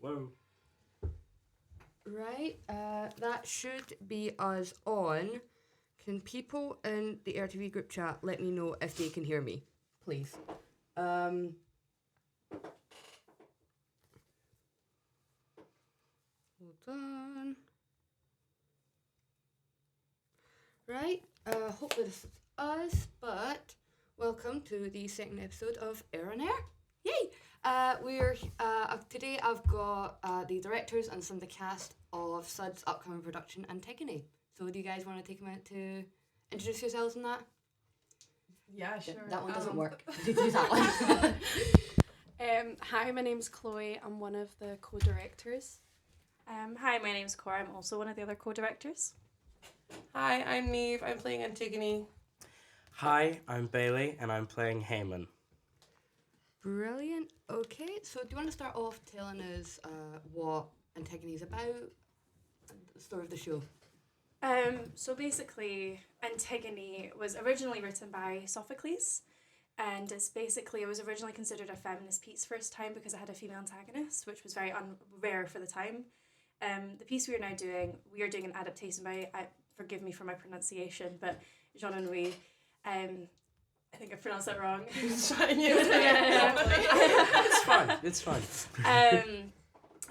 Whoa. Right, that should be us on. Can people in the AirTV group chat let me know if they can hear me, please? Hold on. Right, hopefully this is us, but welcome to the second episode of Air on Air. Yay! Today I've got the directors and some of the cast of SUDS' upcoming production Antigone. So do you guys want to take a minute to introduce yourselves in that? Yeah, sure. That one doesn't work. Use that one. Hi, my name's Chloe. I'm one of the co-directors. Hi, my name's Cora. I'm also one of the other co-directors. Hi, I'm Niamh. I'm playing Antigone. Hi, I'm Bailey, and I'm playing Heyman. Brilliant. Okay, so do you want to start off telling us what Antigone is about, the story of the show? So basically, Antigone was originally written by Sophocles, and it was originally considered a feminist piece first time because it had a female antagonist, which was very rare for the time. The piece we are doing an adaptation by, forgive me for my pronunciation, but Jean Henry. I think I pronounced that wrong. It's fine.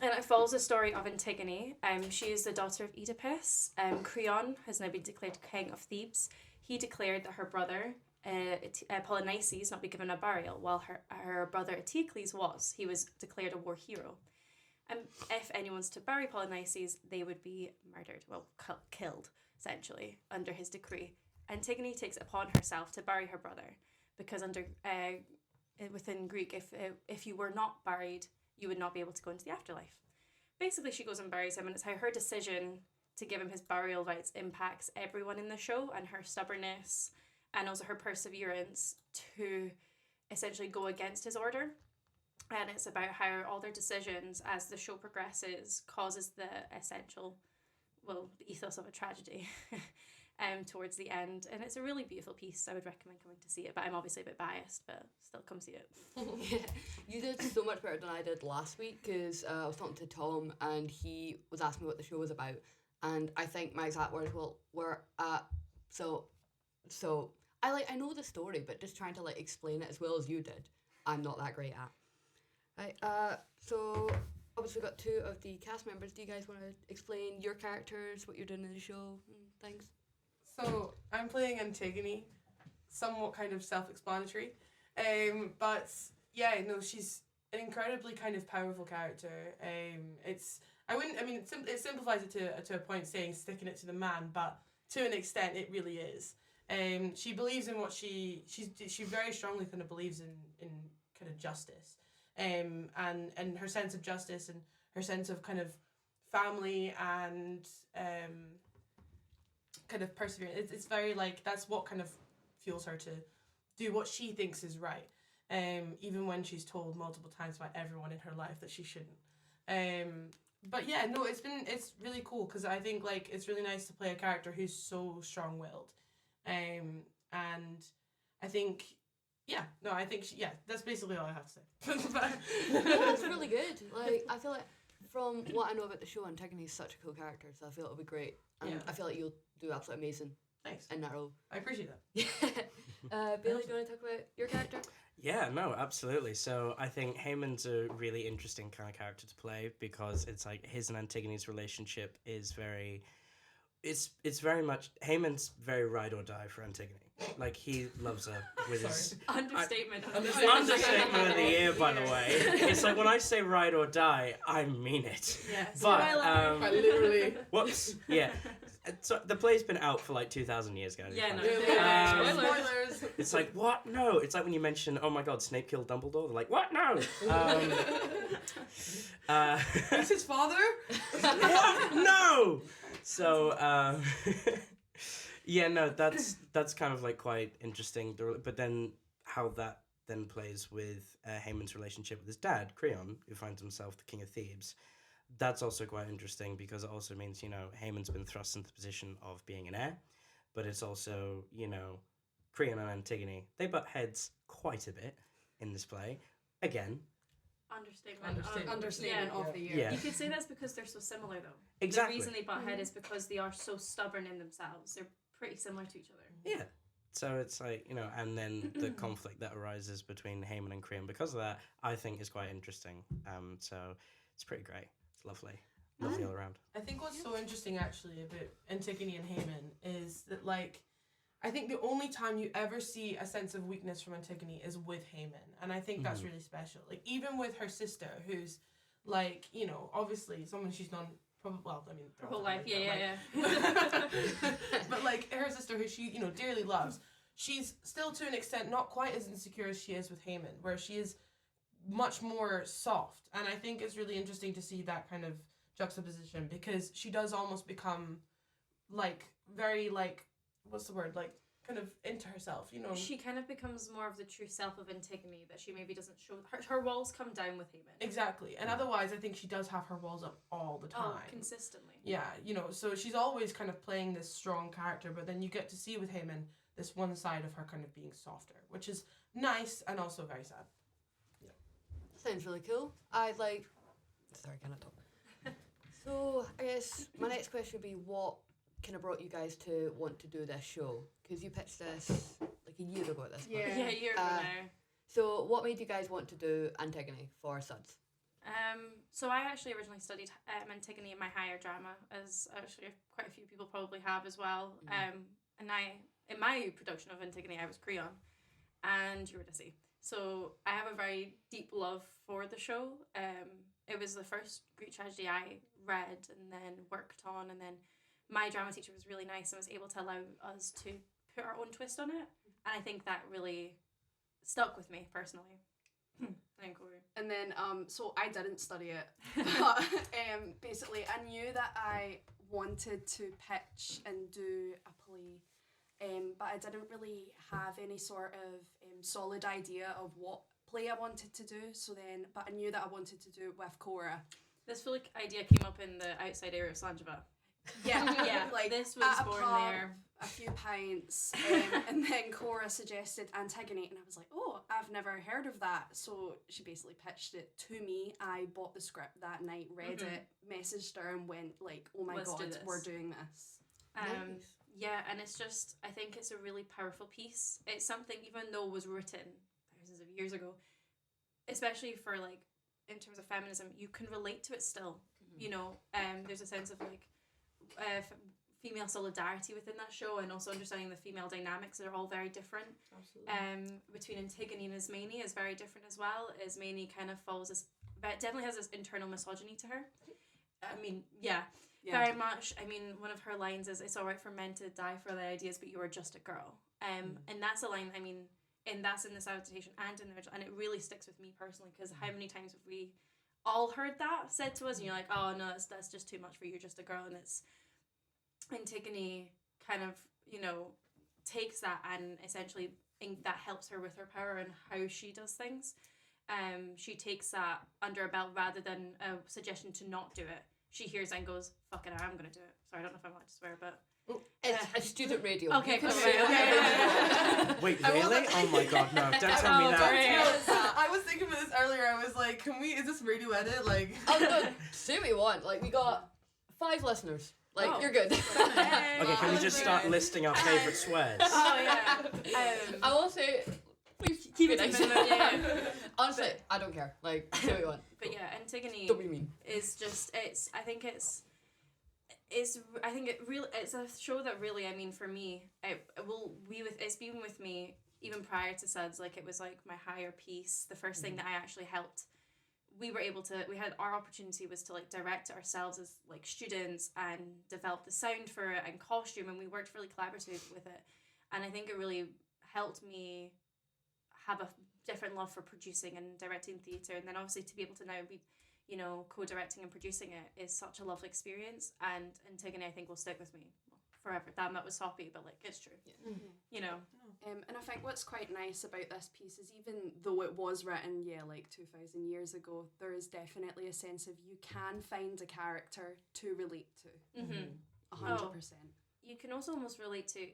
And it follows the story of Antigone. She is the daughter of Oedipus. Creon has now been declared king of Thebes. He declared that her brother, Polynices, not be given a burial, while her brother Eteocles was. He was declared a war hero. If anyone's to bury Polynices, they would be murdered, killed, essentially, under his decree. Antigone takes it upon herself to bury her brother, because within Greek, if you were not buried, you would not be able to go into the afterlife. Basically, she goes and buries him, and it's how her decision to give him his burial rites impacts everyone in the show, and her stubbornness, and also her perseverance to essentially go against his order. And it's about how all their decisions as the show progresses causes the ethos of a tragedy towards the end. And it's a really beautiful piece. I would recommend coming to see it, but I'm obviously a bit biased, but still come see it. Yeah, you did so much better than I did last week, because I was talking to Tom and he was asking me what the show was about, and I think my exact words were so I know the story, but just trying to explain it as well as you did, I'm not that great at. Right, so obviously we've got two of the cast members. Do you guys want to explain your characters, what you're doing in the show, and things? So, I'm playing Antigone, somewhat kind of self-explanatory. But yeah, no, she's an incredibly kind of powerful character. It simplifies it to a point, saying sticking it to the man, but to an extent it really is. She believes in what she very strongly kind of believes in kind of justice. And her sense of justice and her sense of kind of family and kind of perseverance. It's very that's what kind of fuels her to do what she thinks is right. Even when she's told multiple times by everyone in her life that she shouldn't. But yeah, no, it's really cool because I think it's really nice to play a character who's so strong-willed. And I think. That's basically all I have to say. That's really good. I feel like from what I know about the show, Antigone is such a cool character, so I feel it'll be great. And I feel like you'll do absolutely amazing. Thanks. In that role. I appreciate that. Bailey, do you want to talk about your character? Yeah, no, absolutely. So I think Heyman's a really interesting kind of character to play because it's his and Antigone's relationship is very... It's very much... Heyman's very ride or die for Antigone. He loves her with his... Understatement. Understatement of the year, by the way. It's when I say ride or die, I mean it. Yes. But, literally... Whoops. Yeah. So the play's been out for 2,000 years, guys. Yeah, no. Spoilers. It's what? No. It's when you mention, oh my god, Snape killed Dumbledore. They're like, what? No. He's his father? What? No. So, yeah, no, that's kind of quite interesting. But then how that then plays with Heyman's relationship with his dad, Creon, who finds himself the king of Thebes. That's also quite interesting because it also means, Heyman's been thrust into the position of being an heir, but it's also, Creon and Antigone, they butt heads quite a bit in this play. Again. Understatement Yeah. of the year. Yeah. You could say that's because they're so similar, though. Exactly. The reason they butt head is because they are so stubborn in themselves. They're pretty similar to each other. Yeah. So it's like, and then the conflict that arises between Heyman and Creon because of that, I think is quite interesting. So it's pretty great. It's lovely. Lovely all around. I think what's so interesting actually about Antigone and Heyman is that, like, I think the only time you ever see a sense of weakness from Antigone is with Heyman, and I think that's really special. Like, even with her sister, who's, like, obviously someone she's known probably, well, I mean, Her whole life, yeah. but, like, her sister, who she, dearly loves, she's still to an extent not quite as insecure as she is with Heyman, where she is much more soft, and I think it's really interesting to see that kind of juxtaposition, because she does almost become, like, very, like, what's the word, like, kind of into herself, She kind of becomes more of the true self of Antigone, that she maybe doesn't show. Her walls come down with Heyman. Exactly. And otherwise, I think she does have her walls up all the time. Oh, consistently. Yeah, so she's always kind of playing this strong character, but then you get to see with Heyman this one side of her kind of being softer, which is nice and also very sad. Yeah. Sounds really cool. Sorry, can I talk? So, I guess my next question would be, what kind of brought you guys to want to do this show? Because you pitched this like a year ago at this point. Yeah, a year ago now. So, what made you guys want to do Antigone for SUDS? So I actually originally studied Antigone in my higher drama, as actually quite a few people probably have as well. And in my production of Antigone, I was Creon, and Eurydice. So I have a very deep love for the show. It was the first Greek tragedy I read and then worked on, and then my drama teacher was really nice and was able to allow us to put our own twist on it, and I think that really stuck with me personally. And then, so I didn't study it, but basically I knew that I wanted to pitch and do a play, but I didn't really have any sort of solid idea of what play I wanted to do. But I knew that I wanted to do it with Cora. This full idea came up in the outside area of Slanjava. Yeah, like this was at a born pub, there. a few pints, and then Cora suggested Antigone, and I was like, oh, I've never heard of that. So she basically pitched it to me. I bought the script that night, read it, messaged her, and went like, oh my Let's do god, this. we're doing this. Nice. Yeah, and it's just, I think it's a really powerful piece. It's something, even though it was written thousands of years ago, especially for like, in terms of feminism, you can relate to it still. There's a sense of like female solidarity within that show, and also understanding the female dynamics that are all very different. Absolutely. Between Antigone and Ismene is very different as well. Ismene kind of falls as, but definitely has this internal misogyny to her. I mean, yeah. Very much. I mean, one of her lines is, "It's all right for men to die for their ideas, but you are just a girl." And that's a line, I mean, and that's in this adaptation and in the original, and it really sticks with me personally, because how many times have we all heard that said to us, and you're like, oh no, that's just too much for you, you're just a girl. And it's Antigone kind of, takes that, and essentially that helps her with her power and how she does things. She takes that under a belt rather than a suggestion to not do it. She hears and goes, fuck it, I'm gonna do it. Sorry, I don't know if I'm allowed to swear, but It's student radio. okay, You can okay, say it. okay. Wait, really? Oh my god, no, don't tell me that. I was thinking about this earlier. I was like, is this radio edit? Like, Oh no, say what you want. Like, we got 5 listeners. Like, Oh. you're good. Okay, can we just start listing our favourite swears? Oh yeah. I will say, please Keep be it to nice. a minimum, yeah. Honestly, I don't care. Like, say what you want. But yeah, Antigone Don't be mean. is just, it's a show that really, I mean, for me, it's been with me even prior to SUDS. Like, it was like my higher piece, the first thing that I actually helped. We had our opportunity was to like direct it ourselves as like students and develop the sound for it and costume, and we worked really collaboratively with it. And I think it really helped me have a different love for producing and directing theatre, and then obviously to be able to now be, co-directing and producing it is such a lovely experience. And Antigone, I think, will stick with me forever. Damn, that was soppy, but like, it's true. Yeah. And I think what's quite nice about this piece is, even though it was written, like 2,000 years ago, there is definitely a sense of you can find a character to relate to. 100%. You can also almost relate to,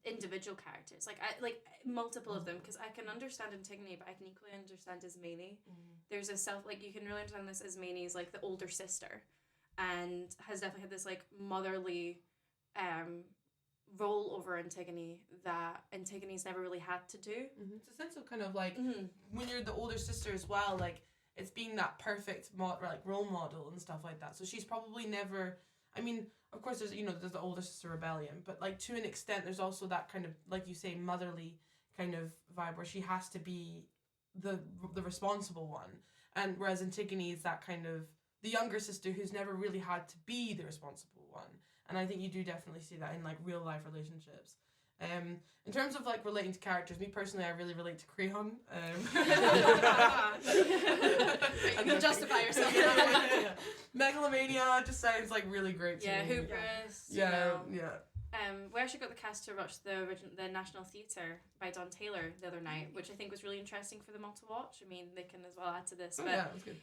individual characters, like multiple of them, because I can understand Antigone, but I can equally understand Ismene. There's a you can really understand this. Ismene is like the older sister, and has definitely had this like motherly role over Antigone that Antigone's never really had to do. It's a sense of kind of like when you're the older sister as well, like it's being that perfect role model and stuff like that. So she's probably never. I mean, of course, there's the older sister rebellion, but like to an extent, there's also that kind of, like you say, motherly kind of vibe where she has to be the responsible one, and whereas Antigone is that kind of the younger sister who's never really had to be the responsible one. And I think you do definitely see that in like real life relationships. In terms of like relating to characters, me personally, I really relate to Creon. You justify yourself. Megalomania just sounds like really great to me. Hubris. Yeah. We actually got the cast to watch the National Theatre by Don Taylor the other night, which I think was really interesting for them all to watch. I mean, they can as well add to this, but it was good.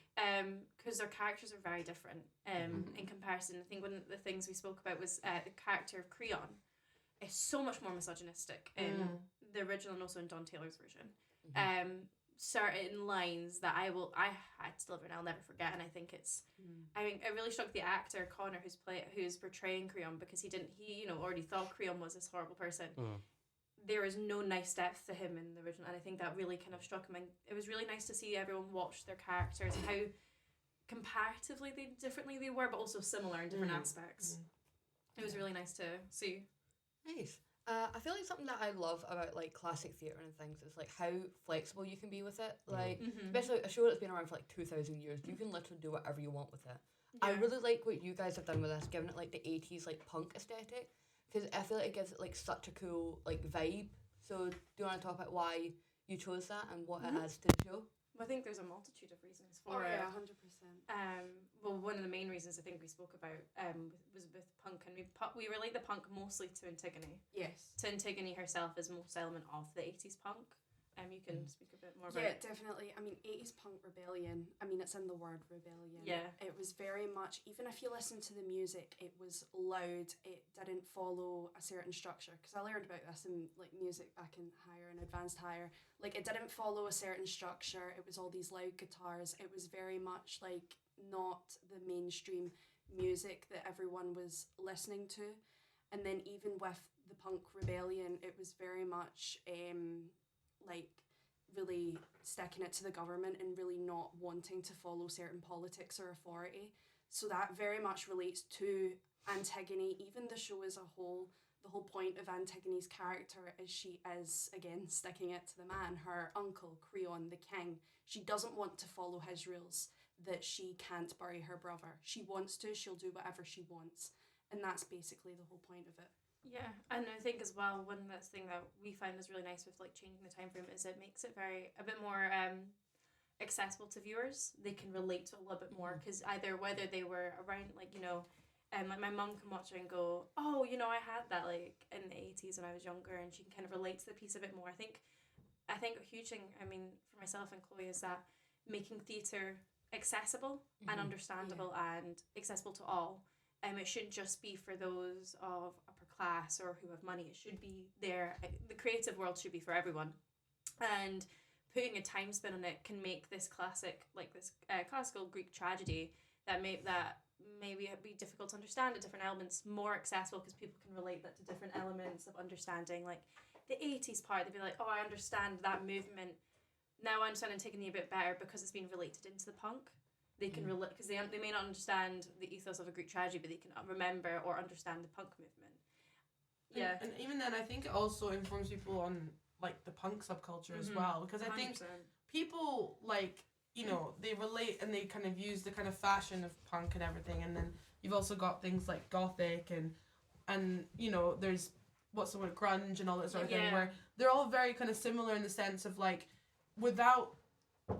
Because their characters are very different in comparison. I think one of the things we spoke about was the character of Creon is so much more misogynistic in the original and also in Don Taylor's version. Certain lines that I still I'll never forget, and I think it's I mean, it really struck the actor Connor who's portraying Creon, because he already thought Creon was this horrible person. There is no nice depth to him in the original, and I think that really kind of struck him, and it was really nice to see everyone watch their characters and how comparatively differently they were, but also similar in different aspects. It was really nice to see. Nice. I feel like something that I love about like classic theatre and things is like how flexible you can be with it. Like especially a show that's been around for like 2,000 years, you can literally do whatever you want with it. I really like what you guys have done with this, giving it like the 80s like punk aesthetic, because I feel like it gives it like such a cool like vibe. So do you want to talk about why you chose that and what it adds to the show? I think there's a multitude of reasons for it. 100%. Well, one of the main reasons I think we spoke about was with punk, and we relate the punk mostly to Antigone. Yes. To Antigone herself as most element of the 80s punk. You can speak a bit more about it. Yeah, definitely. I mean, 80s punk rebellion, I mean, it's in the word rebellion. Yeah. It was very much, even if you listen to the music, it was loud, it didn't follow a certain structure. Because I learned about this in like music back in higher and advanced higher. Like, it didn't follow a certain structure, it was all these loud guitars. It was very much like not the mainstream music that everyone was listening to. And then even with the punk rebellion, it was very much like really sticking it to the government and really not wanting to follow certain politics or authority. So that very much relates to Antigone. Even the show as a whole, the whole point of Antigone's character is she is, again, sticking it to the man, her uncle, Creon, the king. She doesn't want to follow his rules, that she can't bury her brother. She wants to, she'll do whatever she wants. And that's basically the whole point of it. Yeah, and I think as well, one thing that we find is really nice with like changing the time frame is it makes it a bit more accessible to viewers. They can relate to it a little bit more, because either whether they were around like like my mum can watch it and go, oh, I had that like in the 80s when I was younger, and she can kind of relate to the piece a bit more. I think a huge thing, I mean, for myself and Chloe, is that making theatre accessible and understandable and accessible to all. It shouldn't just be for those of upper class or who have money. It should be there. The creative world should be for everyone. And putting a time spin on it can make this classic, like this classical Greek tragedy that maybe be difficult to understand at different elements, more accessible, because people can relate that to different elements of understanding. Like the 80s part, they'd be like, oh, I understand that movement. Now I understand Antigone a bit better because it's been related into the punk. They can relate, because they may not understand the ethos of a Greek tragedy, but they can remember or understand the punk movement. Yeah. And even then, I think it also informs people on like the punk subculture as well, because I think 100%. people like, they relate and they kind of use the kind of fashion of punk and everything, and then you've also got things like gothic and there's what's the word, grunge and all that sort of thing, where they're all very kind of similar in the sense of like, without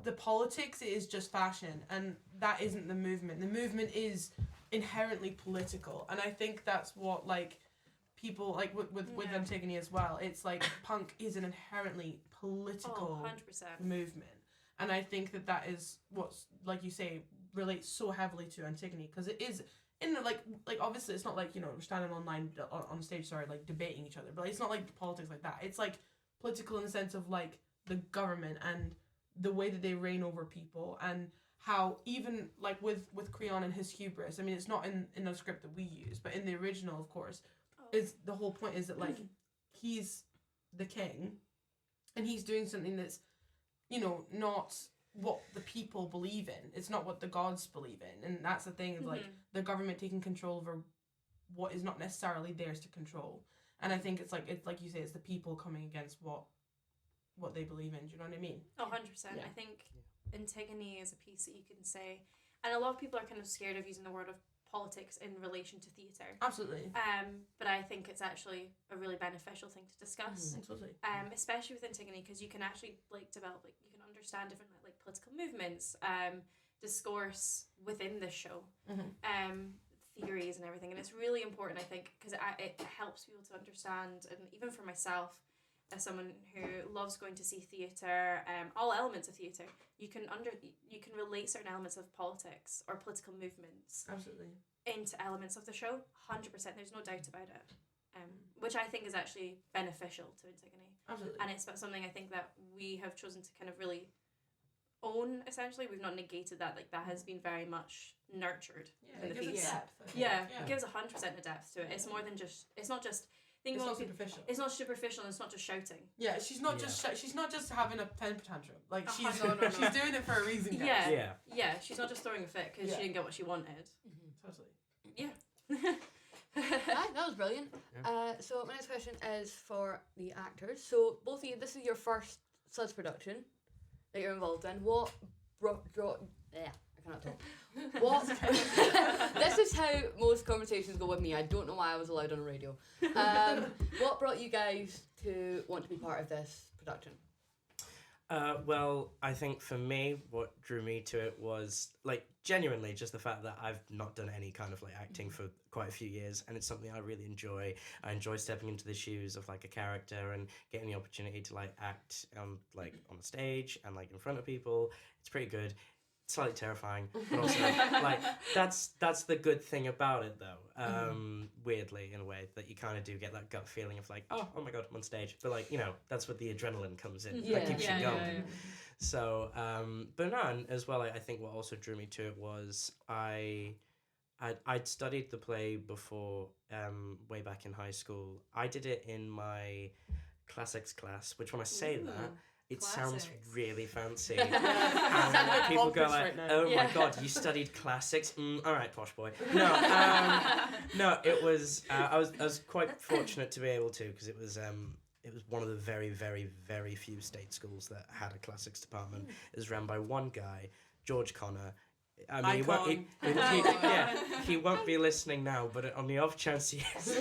the politics, it is just fashion, and that isn't the movement. The movement is inherently political, and I think that's what like people like with Antigone as well. It's like punk is an inherently political 100%. movement, and I think that is what's, like you say, relates so heavily to Antigone, because it in the, like obviously it's not like, you know, we're standing online on stage, sorry, like debating each other, but it's not like politics like that. It's like political in the sense of like the government and the way that they reign over people, and how even like with Creon and his hubris, I mean, it's not in the script that we use, but in the original, of course, is the whole point is that like he's the king and he's doing something that's, you know, not what the people believe in. It's not what the gods believe in. And that's the thing, is like the government taking control over what is not necessarily theirs to control. And I think it's like you say, it's the people coming against what they believe in. Do you know what I mean? 100%. I think Antigone is a piece that you can say, and a lot of people are kind of scared of using the word of politics in relation to theatre. Absolutely. But I think it's actually a really beneficial thing to discuss. Absolutely. Especially with Antigone, because you can actually like develop, like you can understand different like political movements, discourse within this show, theories and everything, and it's really important, I think, because it helps people to understand, and even for myself, as someone who loves going to see theatre, all elements of theatre, you can relate certain elements of politics or political movements Absolutely. into elements of the show. 100%, there's no doubt about it. Which I think is actually beneficial to Antigone. Absolutely. And it's something I think that we have chosen to kind of really own, essentially. We've not negated that. Like, that has been very much nurtured in the piece. It gives 100% a depth to it. It's more than just, it's not just, it's not superficial. It's not superficial, and it's not just shouting. Yeah, she's not just having a temper tantrum. Like, she's she's doing it for a reason, guys. Yeah, she's not just throwing a fit because she didn't get what she wanted. Totally. Yeah. That was brilliant. So my next question is for the actors. So both of you, this is your first SUDS production that you're involved in. What I cannot talk. What? This is how most conversations go with me. I don't know why I was allowed on the radio. What brought you guys to want to be part of this production? Well, I think for me, what drew me to it was, like, genuinely just the fact that I've not done any kind of, like, acting for quite a few years, and it's something I really enjoy. I enjoy stepping into the shoes of, like, a character and getting the opportunity to, like, act, like, on the stage and, like, in front of people. It's pretty good. It's slightly terrifying, but also, like, that's the good thing about it, though. Weirdly, in a way, that you kind of do get that gut feeling of, like, oh my god, I'm on stage. But, like, you know, that's what the adrenaline comes in. That keeps you going. Yeah. So, but no, and as well, I think what also drew me to it was I'd studied the play before, way back in high school. I did it in my classics class, which when I say that, it sounds really fancy. And people go like, oh my god, you studied classics? All right, posh boy. No, it was, I was quite fortunate to be able to, because it was one of the very, very, very few state schools that had a classics department. It was run by one guy, George Connor. I mean, he won't be listening now, but on the off chance he is.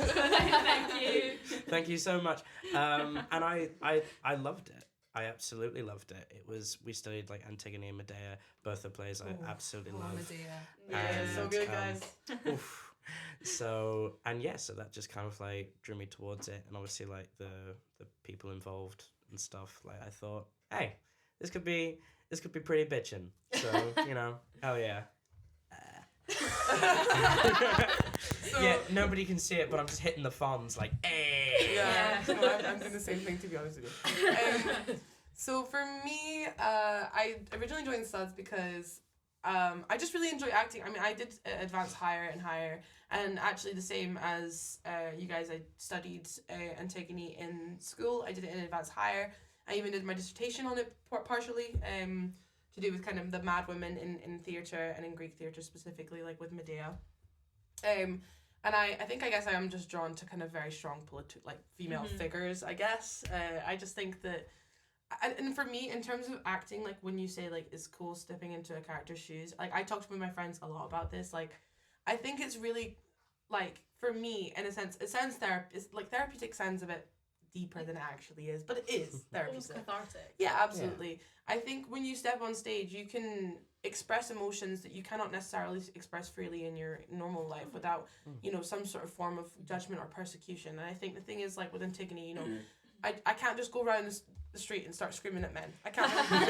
Thank you so much. And I loved it. I absolutely loved it. We studied like Antigone and Medea, both the plays I absolutely love. Medea. Yeah, so good, guys. So that just kind of like drew me towards it, and obviously like the people involved and stuff. Like I thought, hey, this could be pretty bitchin'. So you know, hell yeah. Yeah, nobody can see it, but I'm just hitting the fawns like, hey. Yeah. I'm doing the same thing, to be honest with you. So for me, I originally joined SUDS because I just really enjoy acting. I mean, I did advance higher and higher, and actually the same as you guys, I studied Antigone in school. I did it in advanced higher. I even did my dissertation on it partially, to do with kind of the mad women in theatre and in Greek theatre specifically, like with Medea. And I guess I am just drawn to kind of very strong female figures, I guess. I just think that, and for me, in terms of acting, like when you say like it's cool stepping into a character's shoes, like I talked with my friends a lot about this. Like, I think it's really, like, for me, in a sense, it sounds therapeutic sounds a bit deeper than it actually is, but it is therapeutic. Cathartic. Yeah, absolutely. Yeah. I think when you step on stage, you can express emotions that you cannot necessarily express freely in your normal life without, you know, some sort of form of judgment or persecution. And I think the thing is, like with Antigone, you know, I can't just go around the street and start screaming at men. I can't really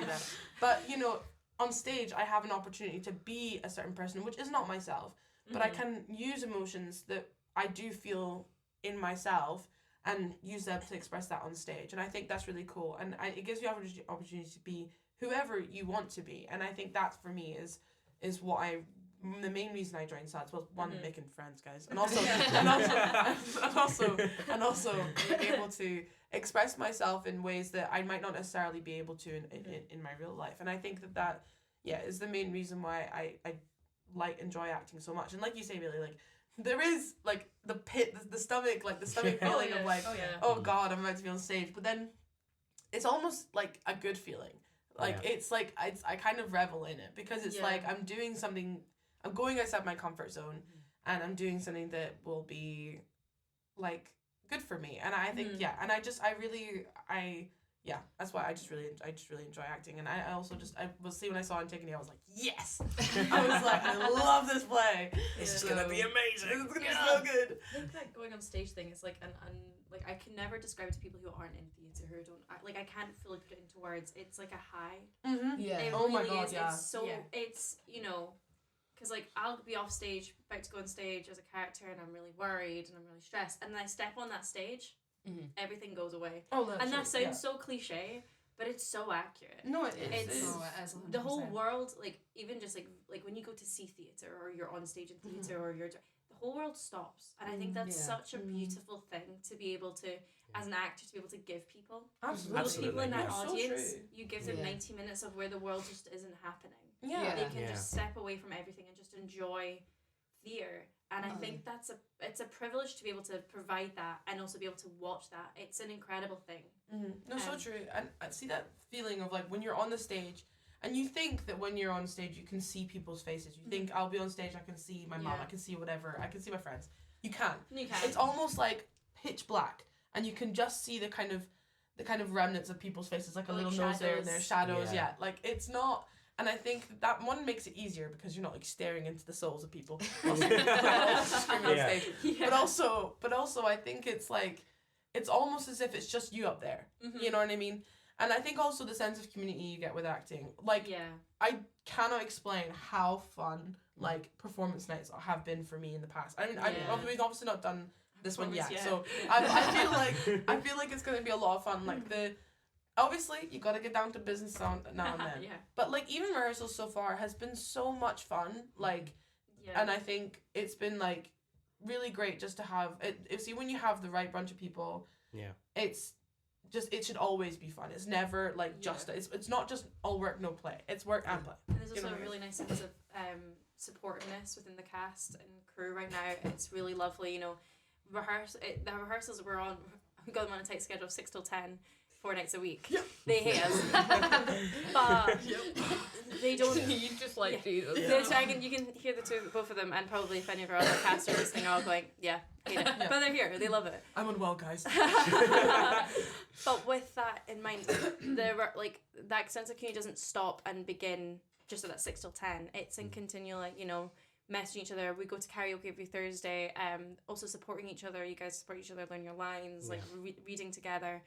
do that. But, you know, on stage, I have an opportunity to be a certain person, which is not myself, but I can use emotions that I do feel in myself and use them to express that on stage. And I think that's really cool. And it gives you opportunity to be whoever you want to be. And I think that for me is what the main reason I joined SUDS was one, making friends, guys, and also and also being able to express myself in ways that I might not necessarily be able to in my real life. And I think that is the main reason why I enjoy acting so much. And like you say, really, like there is like the stomach feeling of like, oh god, I'm about to be on stage, but then it's almost like a good feeling. Like it's like I kind of revel in it because it's like I'm doing something, I'm going outside my comfort zone, and I'm doing something that will be like good for me. And I think and that's why I just really enjoy acting. And I also when I saw Antigone, I was like, yes. I was like, I love this play. This is gonna be amazing. It's gonna be so good. I think that going on stage thing is like like I can never describe to people who aren't in theatre, who don't I can't fully put it into words. It's like a high. Yeah. It Oh my really god, is. yeah. It's so it's because like I'll be off stage, about to go on stage as a character, and I'm really worried and I'm really stressed, and then I step on that stage, everything goes away. Oh, and that sounds so cliche, but it's so accurate. No, it is. It's No, it is 100%. the whole world, like even just like when you go to see theatre or you're on stage in theatre or the whole world stops, and I think that's such a beautiful thing to be able to, as an actor, to be able to give people. Absolutely. Those people in that So audience, true. you give them 90 minutes of where the world just isn't happening. Yeah. They can just step away from everything and just enjoy theatre. And I think it's a privilege to be able to provide that and also be able to watch that. It's an incredible thing. No, so true. And I see that feeling of like when you're on the stage, and you think that when you're on stage you can see people's faces. You think I'll be on stage, I can see my mom, I can see whatever, I can see my friends. You can't. You can. It's almost like pitch black, and you can just see the kind of remnants of people's faces, like a Like little nose there and there, shadows. Yeah. Like it's not. And I think that one makes it easier because you're not like staring into the souls of people. Screaming on stage. But also I think it's like it's almost as if it's just you up there. You know what I mean? And I think also the sense of community you get with acting. Like I cannot explain how fun like performance nights have been for me in the past. I mean, we've obviously not done this one yet, so I feel like it's gonna be a lot of fun. Like obviously you gotta get down to business now and then. But like even rehearsals so far has been so much fun. Like, and I think it's been like really great just to have it. See, when you have the right bunch of people, it should always be fun. It's never like just it's not just all work no play. It's work and play. And there's also a really nice sense of supportiveness within the cast and crew right now. It's really lovely. The rehearsals we're on. We got them on a tight schedule of 6 till 10. 4 nights a week. They hate us. But they don't. You just like Jesus. You can hear both of them, and probably if any of our other cast are listening, are all going, hate it. But they're here. They love it. I'm unwell, guys. But with that in mind, that sense of community doesn't stop and begin just at that 6 till 10. It's in continual, messaging each other. We go to karaoke every Thursday. Also supporting each other. You guys support each other, learn your lines, reading together.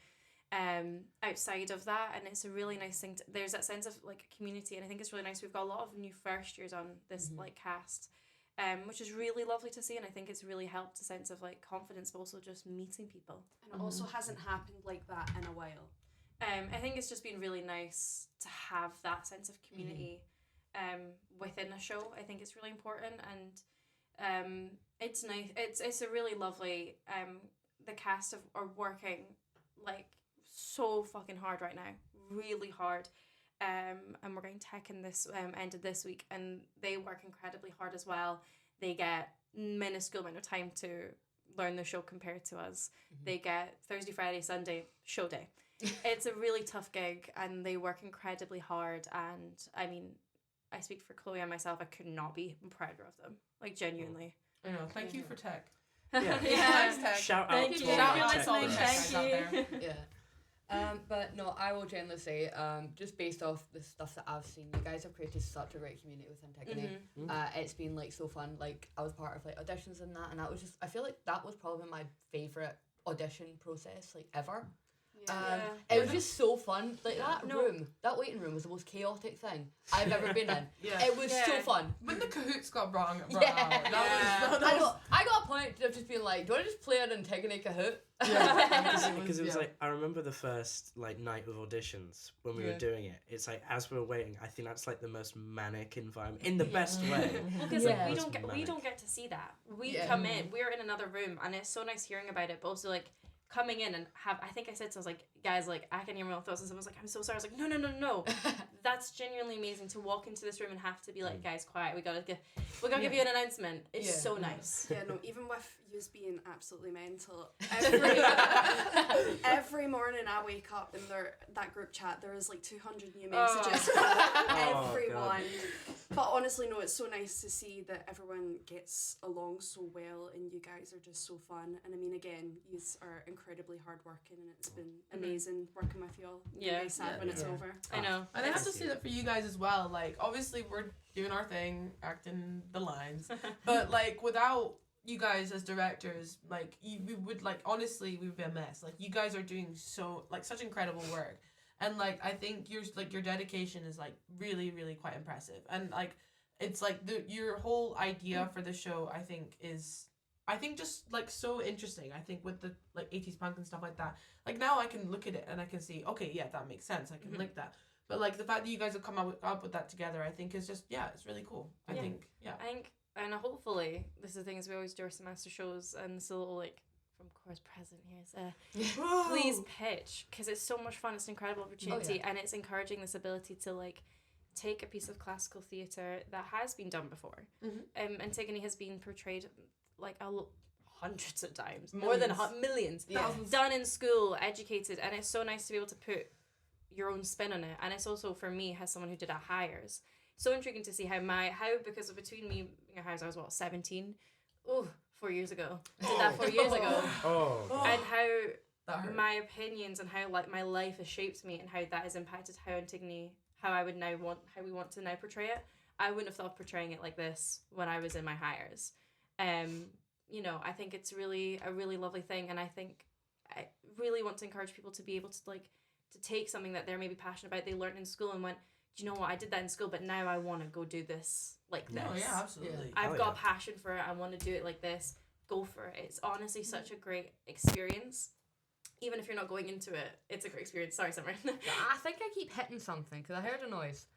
Outside of that, and it's a really nice thing. There's that sense of like community, and I think it's really nice. We've got a lot of new first years on this cast, which is really lovely to see, and I think it's really helped a sense of like confidence, but also just meeting people. And it also hasn't happened like that in a while. I think it's just been really nice to have that sense of community within a show. I think it's really important, and it's nice. It's a really lovely. The cast are working like so fucking hard right now, really hard, and we're getting Tekken this ended this week, and they work incredibly hard as well. They get minuscule amount of time to learn the show compared to us. They get Thursday, Friday, Sunday show day. It's a really tough gig, and they work incredibly hard, and I mean, I speak for Chloe and myself, I could not be prouder of them, like genuinely. I know. Thank you for tech. Thanks, Tech. Shout out Thank to you. all You're the tech listening. guys. Thank out there. you. But no, I will generally say, just based off the stuff that I've seen, you guys have created such a great community with Antigone. It's been like so fun. Like I was part of like auditions and that was just, I feel like that was probably my favourite audition process like ever. It was just so fun. Like that waiting room was the most chaotic thing I've ever been in. It was so fun. When the Cahoots got brought out, I got a point of just being like, do I just play an Antigone Cahoot? Because it was like, I remember the first like night of auditions when we were doing it. It's like, as we were waiting, I think that's like the most manic environment in the best way. Because like we don't get to see that. We come in, we're in another room, and it's so nice hearing about it. But also like coming in and I think I said so. I was like, guys, like I can hear my own thoughts, and someone was like, I'm so sorry. I was like, no. That's genuinely amazing to walk into this room and have to be like, guys, quiet. We gotta give you an announcement. It's so nice. Yeah, no, even with you being absolutely mental, every morning I wake up in that group chat, there is like 200 new messages from everyone. But honestly, no, it's so nice to see that everyone gets along so well, and you guys are just so fun. And I mean, again, you are incredibly hardworking, and it's been amazing working with you all. Yeah, very sad when it's over. I know. And I have to say that for you guys as well. Like, obviously, we're doing our thing, acting the lines, but like without you guys as directors, like we would like honestly we would be a mess. Like you guys are doing such incredible work, and like I think your dedication is like really really quite impressive, and like it's like your whole idea for the show I think just like so interesting. I think with the like 80s punk and stuff like that, like now I can look at it and I can see, okay, yeah, that makes sense. I can like that. But like the fact that you guys have come up with that together, I think is just it's really cool. I think. And hopefully, this is the thing is we always do our semester shows, and it's a little like from Cora's present here is please pitch, because it's so much fun. It's an incredible opportunity, and it's encouraging this ability to like take a piece of classical theatre that has been done before. Antigone has been portrayed like hundreds of times, more than millions, done in school, educated, and it's so nice to be able to put your own spin on it. And it's also for me as someone who did our hires, so intriguing to see how because between me and your hires I was 17 4 years ago. Did that 4 years ago. And how my opinions and how like my life has shaped me, and how that has impacted how Antigone, how we want to now portray it. I wouldn't have thought of portraying it like this when I was in my hires. You know, I think it's really a really lovely thing, and I think I really want to encourage people to be able to like to take something that they're maybe passionate about, they learned in school, and went, do you know what, I did that in school, but now I want to go do this like this. No, yeah, absolutely. I've got a passion for it. I want to do it like this. Go for it. It's honestly such a great experience. Even if you're not going into it, it's a great experience. Sorry, Summer. I think I keep hitting something because I heard a noise.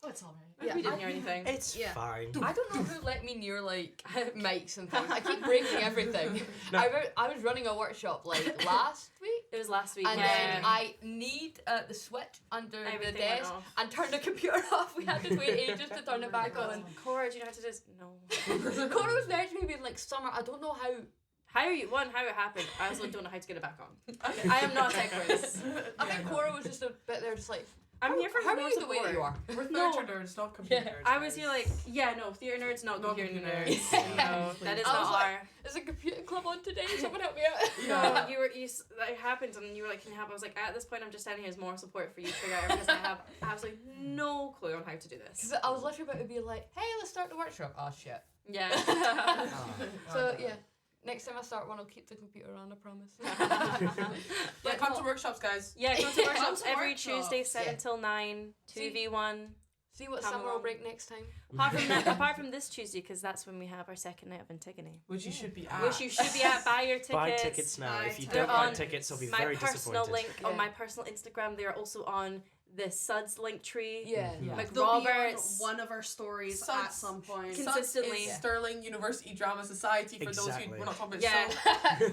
It's all right. Yeah, we didn't hear anything. It's fine. I don't know who let me near like mics and things. I keep breaking everything. No. I was running a workshop like last week. It was last week. And then I need the switch under the desk and turn the computer off. We had to wait ages to turn it back on. Cora, do you know how to do this? No. Cora was next to me being like, Summer, I don't know how. How it happened. I also don't know how to get it back on. I am not a tech whiz. I think Cora was just a bit there, just like, I'm here for how more are you the way support. you are? We're theatre nerds, not computer nerds. I was here like, theatre nerds, not computer nerds. No, that is not like, our. Is a computer club on today? Someone help me out. No, that happened, and you were like, can you help? I was like, at this point, I'm just standing here as more support for you to figure out, because I have absolutely no clue on how to do this. Because I was literally about to be like, hey, let's start the workshop. Oh shit. Yeah. So yeah. Next time I start one, I'll keep the computer on, I promise. Yeah, come to workshops, guys. Yeah, come to workshops every Tuesday, 7 till 9, 2v1. See what Summer will break next time. Apart from this Tuesday, because that's when we have our second night of Antigone. Which you should be at. Buy your tickets. Buy tickets now. If you They're don't buy on tickets, I'll be very disappointed. My personal link on my personal Instagram. They are also on the SUDS link tree. Yeah. Like They'll Roberts. be on one of our stories SUDS at some point. Consistently. SUDS is Stirling University Drama Society, for those who we're not talking about. Yeah.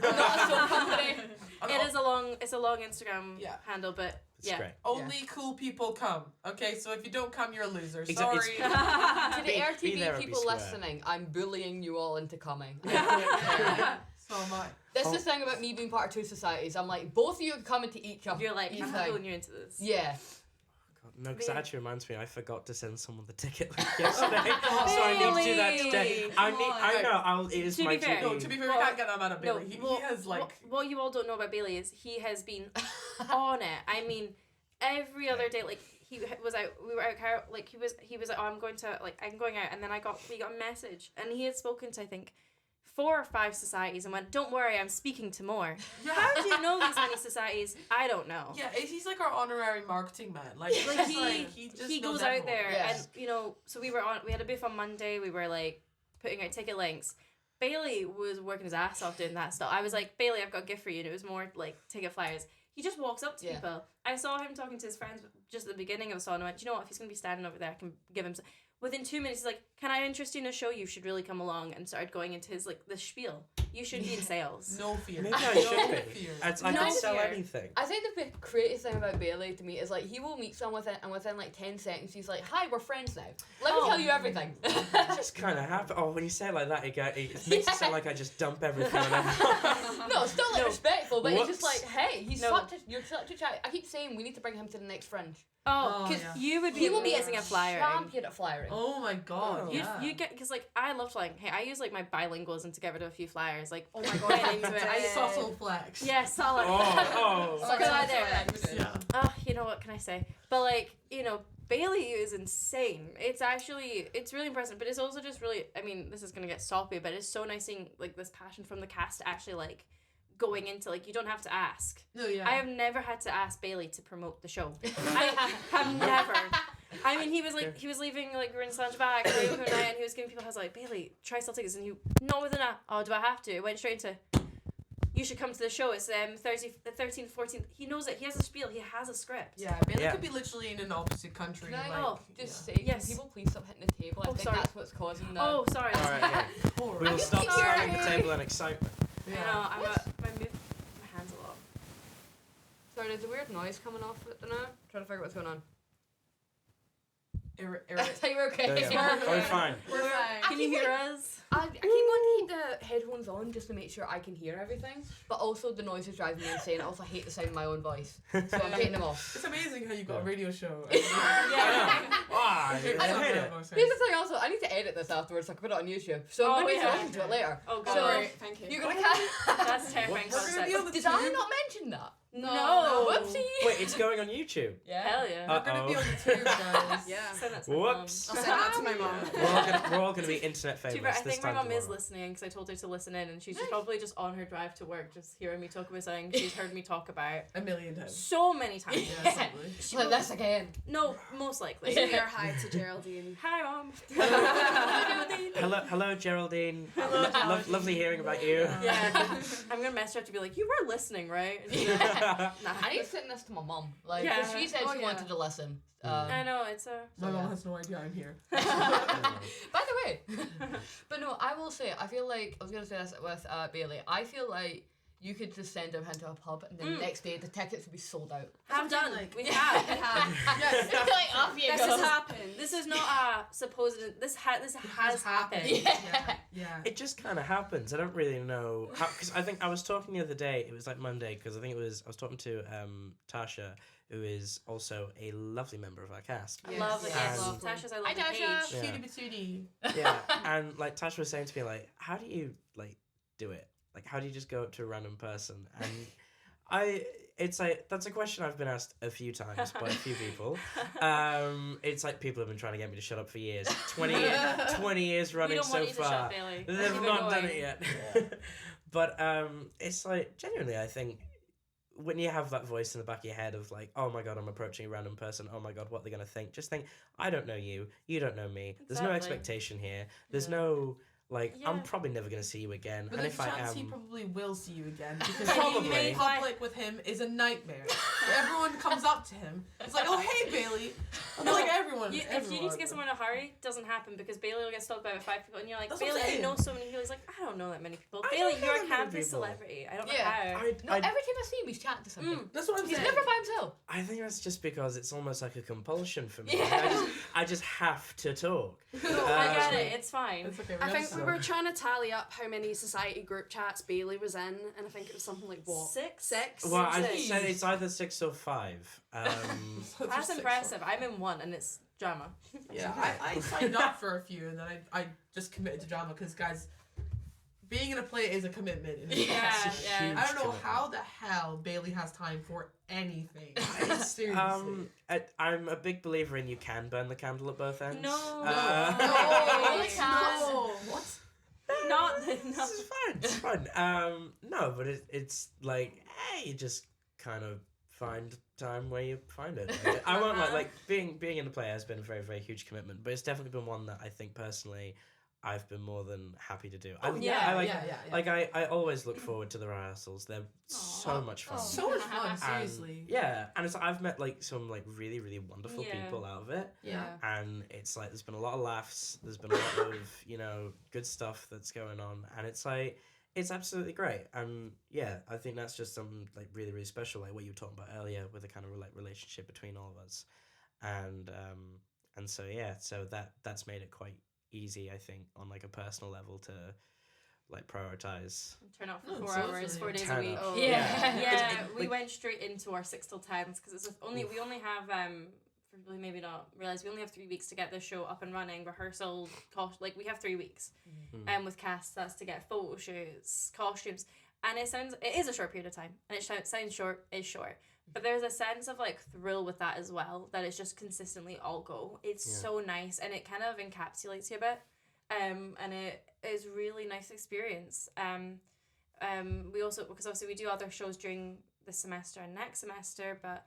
Not a soap company. It's a long Instagram handle, but It's great. Only cool people come. Okay, so if you don't come, you're a loser. Exactly. Sorry. To the Be there AirTV or be people square. listening, I'm bullying you all into coming. So am I. That's the thing about me being part of two societies. I'm like, both of you are coming to each other. you're like, each I'm thing. pulling you into this. Yeah. God, no, because that actually reminds me, I forgot to send someone the ticket link yesterday, so I need to do that today. It is To my be fair- duty. No, to be fair, we can't get that out of Billy. No, he has like. what you all don't know about Bailey is he has been on it. I mean, every other day, like he was out. We were out. Like he was like, oh, I'm going out, and then we got a message, and he had spoken to I think 4 or 5 societies and went, don't worry, I'm speaking to more. Yeah. How do you know these many societies? I don't know. Yeah, he's like our honorary marketing man. Like he just he knows goes out everyone. there Yes. and, you know, so we had a booth on Monday, we were like putting out ticket links. Bailey was working his ass off doing that stuff. I was like, Bailey, I've got a gift for you, and it was more like ticket flyers. He just walks up to people. I saw him talking to his friends just at the beginning of the song, and I went, you know what, if he's going to be standing over there, I can give him some. Within 2 minutes, he's like, can I interest you in a show? You should really come along, and started going into his, like, the spiel. You should be in sales. No fear. Maybe I no should be. fear. I No can sell fear. anything. I think the creative thing about Bailey to me is like he will meet someone within like 10 seconds he's like, hi, we're friends now. Let me tell you everything. It just kind of happened. Oh, when you say it like that, it makes it sound like I just dump everything on everyone. No, it's still like respectful, but it's just Whoops. like, hey, No. you're such a chat. I keep saying we need to bring him to the next Fringe. Oh, Oh, because yeah. you would be He will be amazing at flyering. champion at flyering. Oh my god. Oh. Yeah. You get, because like I love flying. Hey, I use like my bilingualism to get rid of a few flyers. Like, oh my god, get into it. Subtle flex. Yeah, solid. Oh. So good out there. Yeah. Oh, you know what can I say? But like, you know, Bailey is insane. It's really impressive. But it's also just really, I mean, this is gonna get soppy, but it's so nice seeing like this passion from the cast actually like going into like you don't have to ask. No, yeah. I have never had to ask Bailey to promote the show. I have never. I mean, he was leaving, like, we were in Sanjabak, and he was giving people, I was like, Bailey, try sell tickets, and he, not within a, oh, do I have to? It went straight into, you should come to the show, it's 13th, 14th, he knows it, he has a spiel, he has a script. Yeah, Bailey Yeah. could be literally in an opposite country. Can I like, just yeah. say, Yes. can people please stop hitting the table? I Oh, think sorry. that's what's causing the... Oh, sorry. All right, yeah. Cora. We will stop keep slamming the hearing- table in excitement. I know, I move my hands a lot. Sorry, there's a weird noise coming off it now. Trying to figure out what's going on. Eric. Are you okay? There you go. Oh, fine. We're fine. Can you hear us? I keep wanting to keep the headphones on just to make sure I can hear everything, but also the noise is driving me insane. I also hate the sound of my own voice, so I'm taking them off. It's amazing how you got a radio show. Yeah. Why? It I doesn't hate make it. no sense. Here's the thing also, I need to edit this afterwards so I can put it on YouTube, so I'm Oh, going to yeah. listen to it later. Oh, So, God. Great, thank you. You're going to That's terrifying Whoops. We're gonna be on concept. the Did I tube. not mention that? No. Whoopsie. Wait, it's going on YouTube. Yeah. Hell yeah. We're gonna be on the tube, guys. Yeah. Send that to my mom. Whoops. I'll send that to my mom. We're all gonna be internet famous. Too bad, I this think my time mum is tomorrow. listening because I told her to listen in, and she's just probably just on her drive to work, just hearing me talk about something she's heard me talk about A million times. so many times. Yeah, probably. She's like, this again. No, most likely. Say your hi to Geraldine. Hi, mom. Hello, Geraldine. Hello. Lovely hearing about you. Yeah, I'm gonna mess her up to be like, you were listening, right? And she's like, nah. I need to send this to my mum. Like, Yeah. 'cause she said Oh, she yeah. wanted to listen. I know it's a. My So, mom yeah. has no idea I'm here. By the way, but no, I will say, I feel like, I was going to say this with Bailey, I feel like you could just send him into a pub and then the next day the tickets would be sold out. Have done. like- We have. Yes. Like, off you This go. has happened. This is not a supposed. This has happened. Yeah. Yeah. It just kind of happens. I don't really know how, because I think I was talking the other day. It was like Monday because I think I was talking to Tasha, who is also a lovely member of our cast. I love it. Yes. And- Tasha's. I love Hi, the Tasha. page. Yeah. Cutie patootie. Yeah, and like Tasha was saying to me, like, how do you like do it? Like, how do you just go up to a random person? And it's like that's a question I've been asked a few times by a few people. It's like people have been trying to get me to shut up for years. 20 years We running don't so want you to far. shut, Bailey. They've Keep not done going. it yet. But it's like genuinely, I think when you have that voice in the back of your head of like, oh my god, I'm approaching a random person. Oh my god, what they're gonna think? Just think, I don't know you. You don't know me. There's no Exactly. expectation here. There's no like, Yeah. I'm probably never gonna see you again. But And there's if a I chance he am, probably will see you again because Probably. being in public with him is a nightmare. Everyone comes up to him. It's like, oh hey Bailey. No, Like everyone. If you need to get someone in a hurry, it doesn't happen because Bailey will get stalked by 5 people, and you're like, That's what I'm Bailey, you saying. know so many people. He's like, I don't know that many people. I Bailey, don't know you're that a many campus people. celebrity. I don't know Yeah. how. No, every time I see him, he's chatting to somebody. That's what I'm He's saying. never by himself. I think that's just because it's almost like a compulsion for me. Yeah. I just have to talk. No, I get it. It's fine. It's okay. I think we So- were trying to tally up how many society group chats Bailey was in, and I think it was something like what? 6? 6? Well, I Six. said it's either 6 or 5. That's impressive. I'm in 1, and it's drama. Yeah, I signed up for a few and then I just committed to drama because guys, being in a play is a commitment. Yeah, It's a yeah. huge I don't know commitment. how the hell Bailey has time for anything. Seriously. I'm a big believer in you can burn the candle at both ends. No. No. No. What? No, Not This is fine. It's fine. No, but it's like, hey, you just kind of find time where you find it. Like, I won't like being in the play has been a very, very huge commitment, but it's definitely been one that I think personally I've been more than happy to do. I always look forward to the rehearsals. They're so much fun. So much fun, And, seriously. and it's I've met like some like really, really wonderful people out of it. Yeah. And it's like there's been a lot of laughs, there's been a lot of, good stuff that's going on, and it's like it's absolutely great. And yeah, I think that's just something like really, really special, like what you were talking about earlier with the kind of like relationship between all of us. And so so that's made it quite easy, I think, on like a personal level to like prioritize. Turn out for Oh, 4 hours, 4 days a Turn week. up. Yeah, we like- went straight into our 6 till 10s because we only have for people who maybe not realize we only have 3 weeks to get the show up and running. Rehearsal, we have 3 weeks, with cast. That's to get photo shoots, costumes, and it is a short period of time, and it sounds short. It's short. But there's a sense of like thrill with that as well, that it's just consistently all go. It's so nice, and it kind of encapsulates you a bit, and it is really nice experience. We also, because obviously we do other shows during the semester and next semester, but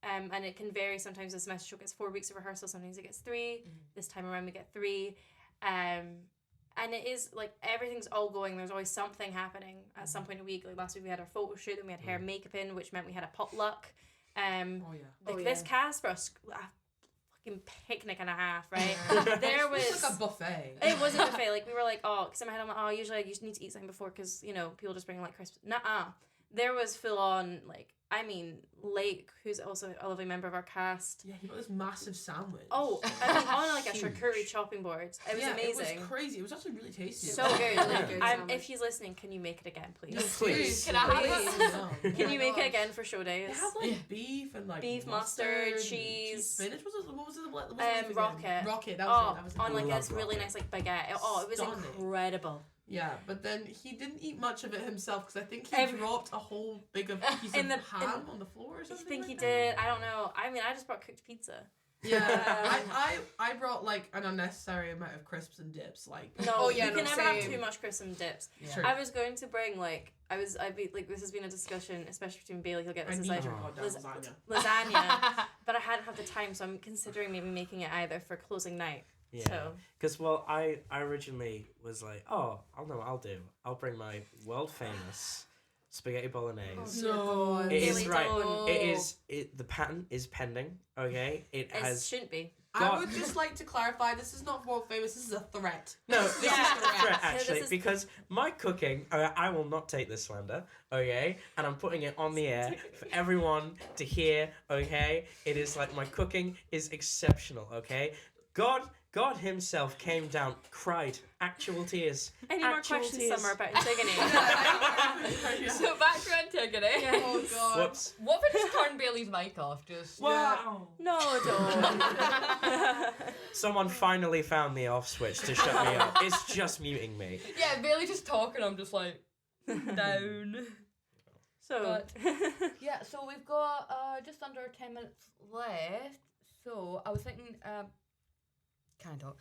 and it can vary. Sometimes the semester show gets 4 weeks of rehearsal, sometimes it gets 3. This time around we get 3. And it is like everything's all going. There's always something happening at some point a week. Like last week we had our photo shoot, then we had hair and makeup in, which meant we had a potluck. This cast for a fucking picnic and a half, right? There was It's like a buffet. It was a buffet. Like we were like, because in my head I'm like, usually I just need to eat something before, because people just bring like crisps. Nuh-uh. There was full on Lake, who's also a lovely member of our cast. Yeah, he got this massive sandwich. Oh, on like a charcuterie chopping board. It was amazing. It was crazy. It was actually really tasty. So good. Really good If he's listening, can you make it again, please? No, Please. Can I have it? Can you make it again for show days? They have like beef and like Beef, mustard, cheese. spinach. What was it? Rocket. Rocket. That was it. On like Love this really rocket. nice like baguette. It was Stunning. incredible. Yeah, but then he didn't eat much of it himself because I think he dropped a whole big piece of ham on the floor or I something. think he like did. I don't know. I mean, I just brought cooked pizza. that. Yeah, I brought like an unnecessary amount of crisps and dips. Like No, you can never have same. too much crisps and dips. Yeah. I was going to bring I'd be like, this has been a discussion, especially between Bailey. He'll get I this need aside. your goddamn lasagna. Lasagna, but I hadn't had the time, so I'm considering maybe making it either for closing night. Yeah. So Because, I originally was like, I'll know what I'll do. I'll bring my world famous spaghetti bolognese. No, It is Really right. don't. The patent is pending, okay? It has... shouldn't be. I would just like to clarify, this is not world famous, this is a threat. No, this is Yeah. a threat, actually, This is- because my cooking, I will not take this slander, okay? And I'm putting it on the air for everyone to hear, okay? It is like my cooking is exceptional, okay? God himself came down, cried, actual tears. Any more Actual questions, tears. Summer, about Antigone? So back to Antigone. Oh god. Whoops. What if I just turn Bailey's mic off? Just Wow. No, don't. Someone finally found the off switch to shut me up. It's just muting me. yeah, Bailey just talking. I'm just like down. So, But- Yeah, so we've got just under 10 minutes left. So I was thinking, can I talk?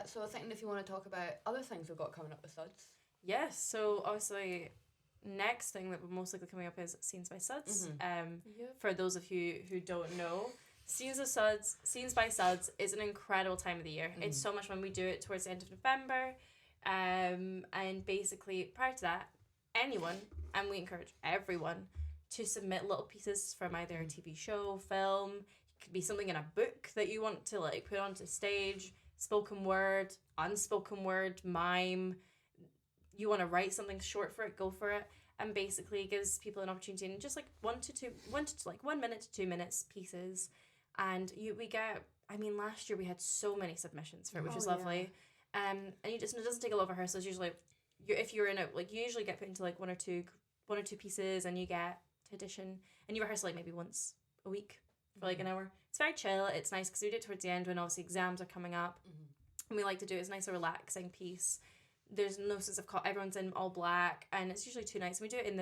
So I was thinking if you want to talk about other things we've got coming up with SUDS. yes, so obviously, next thing that will most likely coming up is Scenes by SUDS. For those of you who don't know, Scenes by SUDS is an incredible time of the year. It's so much fun. We do it towards the end of November. And basically, prior to that, anyone, and we encourage everyone, to submit little pieces from either a TV show, film. It could be something in a book that you want to like put onto stage, spoken word, unspoken word, mime. You want to write something short for it, go for it. And basically it gives people an opportunity in just like 1 minute to 2 minutes pieces. And we get, last year we had so many submissions for it, which was lovely. And it doesn't take a lot of rehearsal. It's usually if you're in it, like you usually get put into like one or two pieces, and you get to audition, and you rehearse like maybe once a week for like an hour. It's very chill. It's nice because we do it towards the end when obviously exams are coming up, and we like to do it as a nice, relaxing piece. There's no sense of everyone's in all black, and it's usually 2 nights. We do it in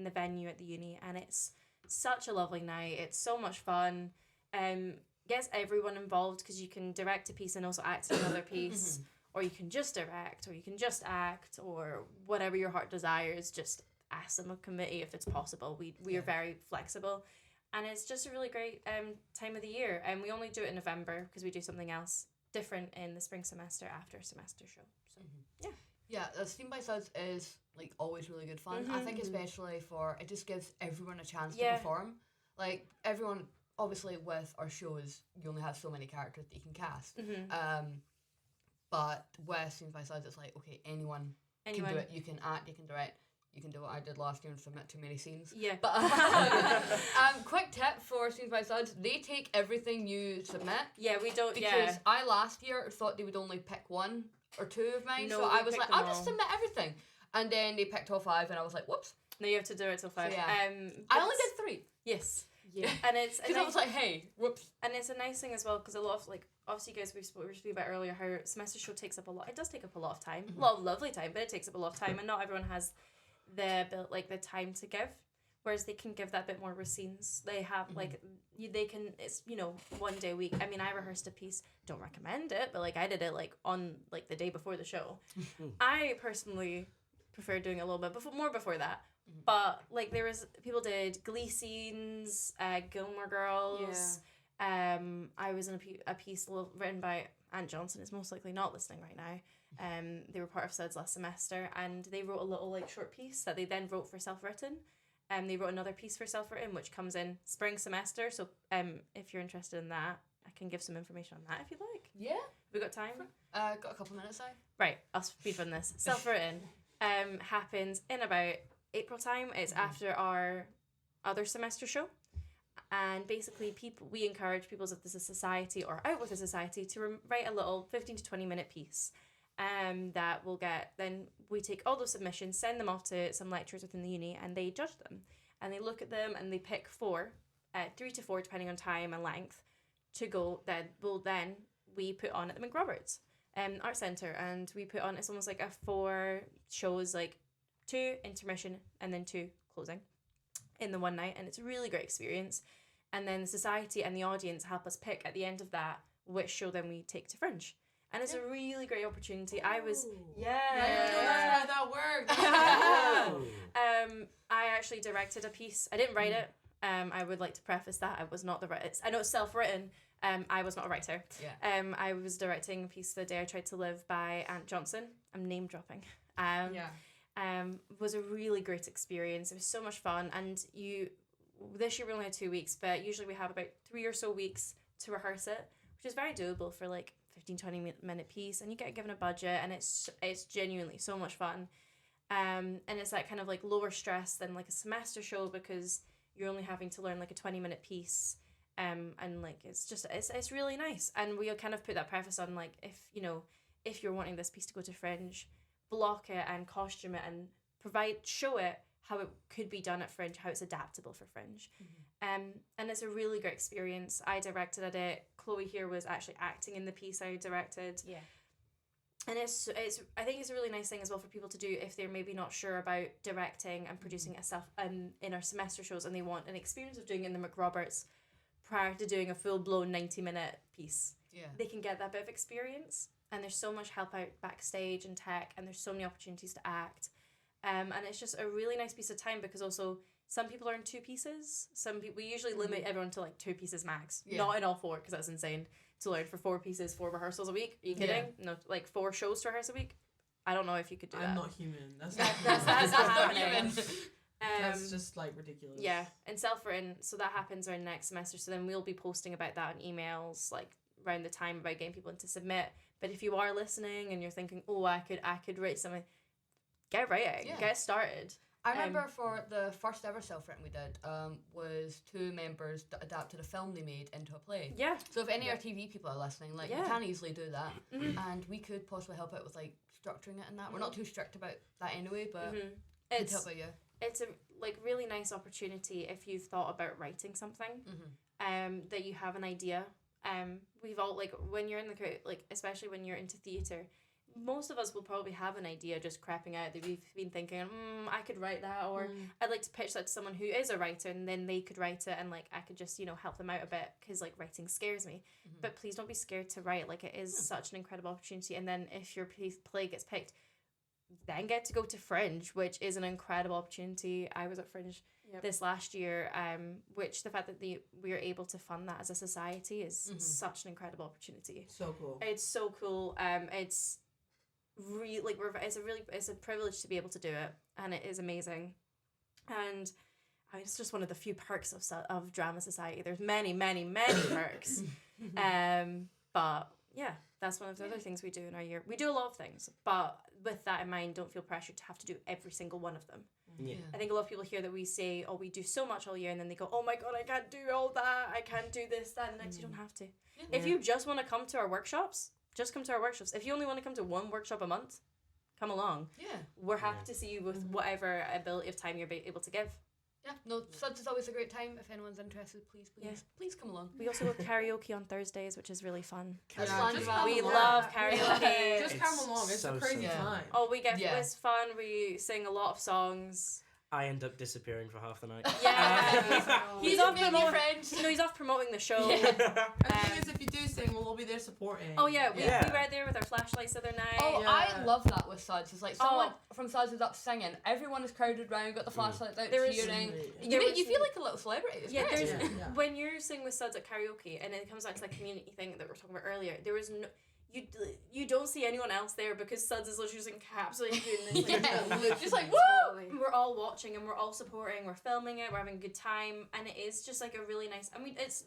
the venue at the uni, and it's such a lovely night. It's so much fun. Gets everyone involved because you can direct a piece and also act in another piece. or you can just direct, or you can just act, or whatever your heart desires. Just ask them a committee if it's possible. We are very flexible, and it's just a really great time of the year. And we only do it in November because we do something else different in the spring semester after a semester show. So Yeah, Steam by Suds is like always really good fun. I think especially for it just gives everyone a chance to perform. Like everyone, obviously with our shows, you only have so many characters that you can cast. But with Steam by Suds, it's like okay, anyone can do it. You can act, you can direct. You can do what I did last year and submit too many scenes. yeah. But quick tip for Scenes by Suds, they take everything you submit. Yeah, we don't. Because I last year thought they would only pick 1 or 2 of mine. No, So we I was picked like, them I'll just all. submit everything. And then they picked all 5 and I was like, whoops. No, you have to do it till 5. So, yeah. But I only did 3. Yes. Yeah. And it's Because I was like, hey, whoops. and it's a nice thing as well because a lot of like obviously you guys we were speaking about earlier how semester show takes up a lot. It does take up a lot of time, a lot of lovely time, but it takes up a lot of time, and not everyone has the time to give. Whereas they can give that bit more with scenes. They have they can, it's 1 day a week. I mean, I rehearsed a piece. Don't recommend it, but like I did it like on like the day before the show. I personally prefer doing it a little bit more before that. But like there was people did Glee scenes, Gilmore Girls. I was in a piece written by Aunt Johnson. Is most likely not listening right now. They were part of SUDS last semester, and they wrote a little like short piece that they then wrote for self-written. They wrote another piece for self-written, which comes in spring semester. So if you're interested in that, I can give some information on that if you like. Yeah. Have we got time? Got a couple minutes, Right, I'll speed on this. Self-written happens in about April time. It's after our other semester show. And basically, we encourage people if there's a society or out with a society to write a little 15 to 20 minute piece. That will get, then we take all those submissions, send them off to some lecturers within the uni, and they judge them. And they look at them and they pick 3 to 4, depending on time and length, to go, that will then we put on at the McRoberts Art Centre. And we put on, it's almost like a 4 shows, like 2 intermission and then 2 closing in the one night. And it's a really great experience. And then the society and the audience help us pick at the end of that which show then we take to Fringe. And it's a really great opportunity. I was, That's how that works. I actually directed a piece. I didn't write it. I would like to preface that I was not the writer. I know it's self-written. I was not a writer. Yeah. I was directing a piece The Day I Tried to Live by Aunt Johnson. I'm name dropping. Was a really great experience. It was so much fun. And this year we only had 2 weeks, but usually we have about 3 or so weeks to rehearse it, which is very doable for like 15-20 minute piece, and you get given a budget, and it's genuinely so much fun. And it's that kind of like lower stress than like a semester show because you're only having to learn like a 20-minute piece. And like it's really nice. And we kind of put that preface on like if you're wanting this piece to go to Fringe, block it and costume it and show it how it could be done at Fringe, how it's adaptable for Fringe. And it's a really great experience. I directed at it. Chloe here was actually acting in the piece I directed. Yeah. And it's I think it's a really nice thing as well for people to do if they're maybe not sure about directing and producing in our semester shows, and they want an experience of doing it in the McRoberts prior to doing a full-blown 90-minute piece. Yeah. They can get that bit of experience, and there's so much help out backstage and tech, and there's so many opportunities to act. And it's just a really nice piece of time because also some people are in 2 pieces. We usually limit everyone to like 2 pieces max. Yeah. Not in all 4 because that's insane to learn for 4 pieces, 4 rehearsals a week. Are you kidding? Yeah. No, like 4 shows to rehearse a week. I don't know if you could do that. I'm not human. That's not happening. That's just like ridiculous. Yeah, and self-written, so that happens around next semester. So then we'll be posting about that on emails like around the time about getting people in to submit. But if you are listening and you're thinking, oh, I could write something, get writing, get started. I remember for the first ever self-written we did was 2 members that adapted a film they made into a play. Yeah. So if any AirTV people are listening, like you can easily do that, and we could possibly help out with like structuring it and that. We're not too strict about that anyway, but it's help out you. It's a like really nice opportunity if you've thought about writing something, that you have an idea. We've all like when you're in the especially when you're into theatre, most of us will probably have an idea just creeping out that we've been thinking, I could write that, or I'd like to pitch that to someone who is a writer, and then they could write it, and like I could just, you know, help them out a bit, because like writing scares me. But please don't be scared to write. Like, it is such an incredible opportunity. And then if your play gets picked, then get to go to Fringe, which is an incredible opportunity. I was at Fringe this last year, which the fact that we are able to fund that as a society is such an incredible opportunity. So cool. It's so cool. It's really like it's a privilege to be able to do it, and it is amazing. And I mean, it's just one of the few perks of drama society. There's many perks. But yeah, that's one of the other things we do in our year. We do a lot of things, but with that in mind, don't feel pressured to have to do every single one of them. Yeah. I think a lot of people hear that we say, oh, we do so much all year, and then they go, oh my god, I can't do all that, I can't do this, that, and next. You don't have to. If you just want to come to our workshops, just come to our workshops. If you only want to come to one workshop a month, come along. Yeah. We're happy to see you with whatever ability of time you're able to give. Yeah, no, SUDS is always a great time. If anyone's interested, please come along. We also have karaoke on Thursdays, which is really fun. That's Yeah, fun just as well. come We along. love karaoke. Just come along. It's so a crazy fun. time. Oh, we get Yeah. it's fun. We sing a lot of songs. I end up disappearing for half the night. Yeah, he's off Meet new promoting. friends. You know, he's off promoting the show. And the thing is, if you do sing, we'll all be there supporting. Oh yeah, we Yeah. were out there with our flashlights the other night. Oh, Yeah. I love that with SUDS. It's like someone from SUDS is up singing. Everyone is crowded round, got the flashlights out, There is- cheering. there was- You feel like a little celebrity. It's Yeah, great. there's Yeah. when you're singing with SUDS at karaoke, and it comes back to that community thing that we were talking about earlier. There was no. You don't see anyone else there because SUDS is literally just encapsulated in this. Yeah, just like, Totally. We're all watching and we're all supporting. We're filming it. We're having a good time, and it is just like a really nice. I mean, it's,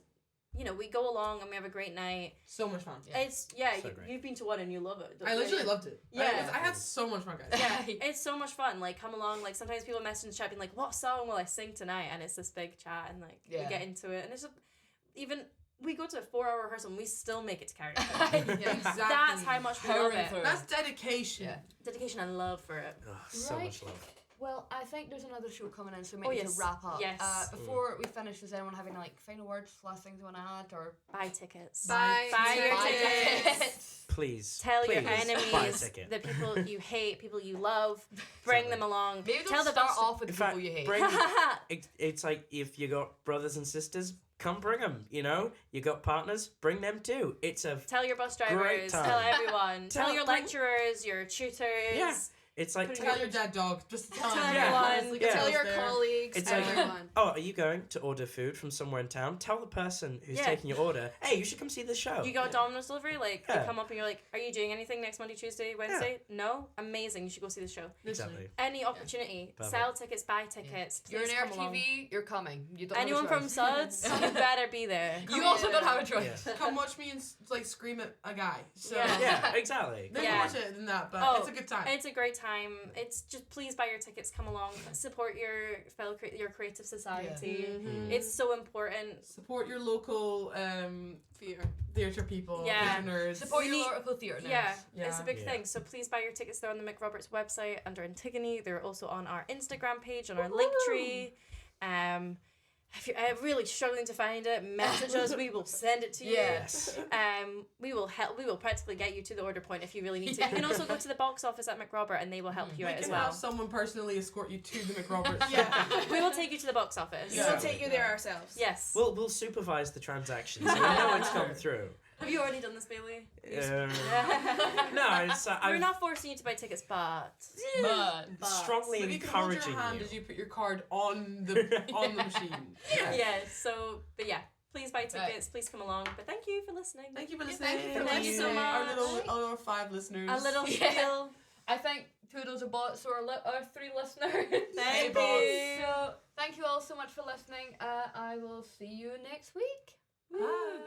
you know, we go along and we have a great night. So much fun. Yeah. It's So great. you've been to one and you love it. don't I you? literally loved it. Yeah. I had so much fun, guys. Yeah, it's so much fun. Like, come along. Like, sometimes people message in the chat being like, "What song will I sing tonight?" And it's this big chat, and like we Yeah. get into it, and it's just even. We go to a 4-hour rehearsal and we still make it to karaoke. Yeah. Exactly. That's how much we love Powering it. through. That's dedication. Yeah. Dedication and love for it. Oh, so Right. much love. Well, I think there's another show coming in, so we Oh, need yes. to wrap up. Yes. Before we finish, does anyone have any like final words, last things you want to add, or Buy tickets. Bye. Buy your Buy tickets. Please. Tell please, your buy a enemies, ticket. the people you hate, people you love, bring them along. Maybe Tell don't the start bus- off with In the people fact, you hate. bring it's like if you got brothers and sisters, come bring them. You know, you got partners, bring them too. It's a Tell your bus Great drivers. time. Tell everyone. Tell your bring- lecturers, your tutors. Yeah. It's like Put it Tell your dead dog. Just tell Tell him. everyone. Honestly, Yeah. Tell tell your us there. colleagues, It's like- everyone. oh, are you going to order food from somewhere in town? Tell the person who's Yeah. taking your order, hey, you should come see the show. You got Domino's delivery, like Yeah. they come up and you're like, "Are you doing anything next Monday, Tuesday, Wednesday?" No, amazing. You should go see the show. Exactly. Any opportunity, Perfect. sell tickets, buy tickets. You're in Please come along. AirTV, you're coming. You don't Anyone have a from choice. SUDS, you better be there. You also don't have a choice. Yeah. Come watch me and like scream at a guy. So Yeah. Yeah, exactly. there's Yeah. more to it than that, but Oh, it's a good time. It's a great time. It's just please buy your tickets, come along, support your your creative society. Mhm. It's so important. Support your local theatre people, Yeah. theatre nerds. Support We your need- local theatre nerds. Yeah, it's a Yeah. big Yeah. thing. So please buy your tickets. They're on the McRoberts website under Antigone. They're also on our Instagram page, on our link tree. If you're really struggling to find it, message us. We will send it to you. Yes. We will help. We will practically get you to the order point if you really need to. You can also go to the box office at McRobert and they will help you We out as can well. have someone personally escort you to the McRoberts. We will take you to the box office. We will take you there ourselves. Yes. We'll supervise the transactions. So we know it's come through. Have you already done this, Bailey? No, it's We're I'm not forcing you to buy tickets, but But strongly But you can hold encouraging your hand you. as you put your card on the machine. yeah. So, but yeah, please buy tickets. Please come along. But thank you for listening. Thank you for Yeah, listening. thank you for Thank you so listening. much. Our 5 listeners. A little Yeah. spiel. I think 2 of those are bots, so our 3 listeners. Thank bots. you. So thank you all so much for listening. I will see you next week. Bye.